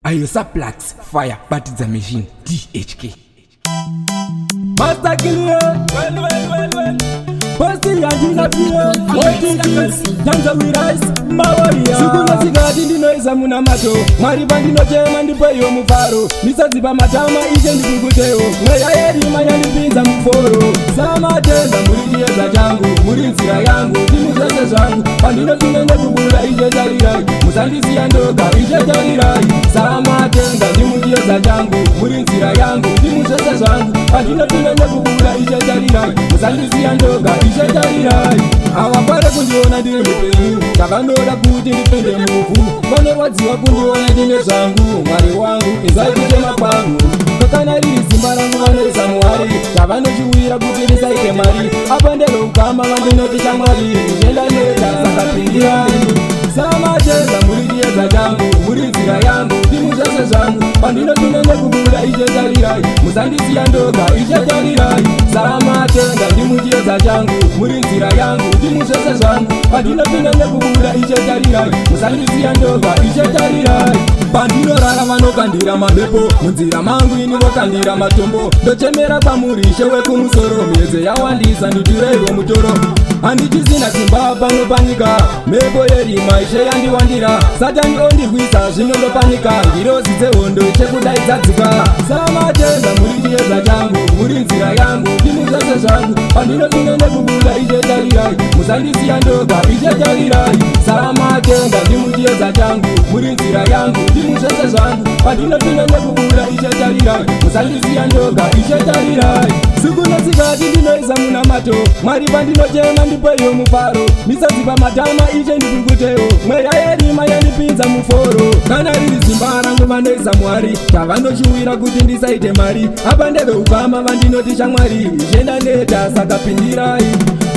Ayo Saplax Fire Battle Machine DHK Master Killer well Posti yandina pia Waiting kids Tanza we rise Mawaria Sukuna sigadi ndino izamuna mato Mariba ndino jema ndipo yo mufaro Nisaziba matama ije ndikukuteo Mweya eri mayani pinza mforo Sama teza murijie za jangu Murinzira yangu Dimuzese zangu Pandino tunende kubula ije jarirai Musandisi yandoka ije jarirai Sama teza dimujie za jangu Murinzira yangu Dimuzese zangu Pandino tunende kubula ije jarirai Musandisi yandoka ije jarirai Awapare kundiona ndiri mpenyu Takandoda kuti ndipende mufu Vanorwadziwa kundiona ndine zangu Mwari wangu izai kuchema kwangu Kakana riri zimba rangu vanoisa mwari Tavanochiwira kuti risaite mari Apa ndero ukama vandinoti chamwari Njenda neta sakapindirai Sama teza murijie za jangu Murinzira yangu Dimuzese zangu Pandino tunende kubula ije jarirai Musandisi yandoka ije jarirai Sama teza ndimujie za jangu Murinzira yangu Dimuzese zangu Pandino tunende kubula ije jarirai Musandisi yandoka ije jarirai Pandino rara vanokandira mabepo Munzira mangu ini vokandira matombo Ndochemera pamurishe wekumusoro Mieze yawandisa ndutireiro mutoro Handichisina simba pano panika Mebo yerima ishe yandiwandira Satani ondirwisa zvinondopanika Ngirozi dzehondo chekudaidzadzika Sama teza murijie za jangu Murinzira yangu Dimuzese zangu Pandino tunende kubula ije jarirai Musandisi yandoka ije jarirai Sama teza ndimujie za jangu Murinzira yangu Dimuzese zangu Pandino tunende kubula ije jarirai Musandisi yandoka ije jarirai Sukuna sigati ndinoiza muna mato Mwari pandinojema ndipo yo mufaro Misaziba matama ije ndikukuteo Mweya yerima yandipinza muforo Kana riri zimba rangu vanoisa mwari Tavanochiwira kuti ndisaite mari Apa ndeve ukama vandinoti chamwari Njenda neta sakapindirai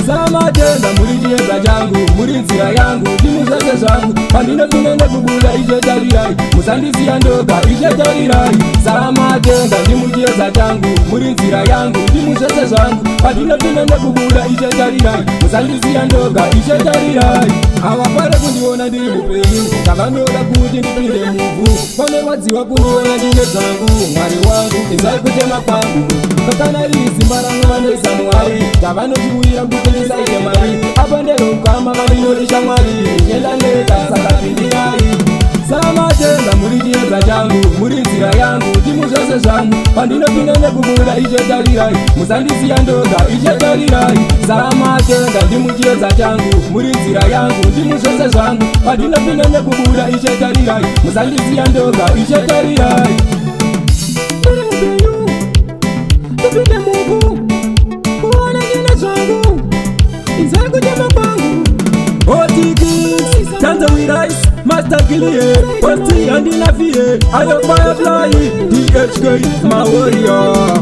Sama teza murijie za jangu Murinzira yangu Dimuzese zangu Pandino tunende kubula ije jarirai Musandisi yandoka ije jarirai Sama teza ndimujie za jangu Murinzira yangu Dimuzese zangu Pandino tunende kubula ije jarirai Musandisi yandoka ije jarirai Awapare kundiona ndiri mupenyu Takanoda kuti ndipinde muvu Vanorwadziwa kundiona ndine zangu Mwari wangu izai kuchema kwangu Kakana riri zimba rangu vanoisa mwari Tavanochiwira kuti ndisaite mari Apa ndero ukama vandinoti chamwari Njenda neta sakapindirai Sama teza murijie za jangu Murinzira yangu Dimuzese zangu Pandino tunende kubula ije jarirai Musandisi yandoka ije jarirai Sama teza ndimujie za jangu Murinzira yangu Dimuzese zangu Pandino tunende kubula ije jarirai Musandisi yandoka ije jarirai Ndiri mpenyu Tupinde Mungu Kuona njenda zangu Izai kuchema kwangu Otikis Tanza we rise Master Killer Posti yandina fie Ayo Firefly DHK my warrior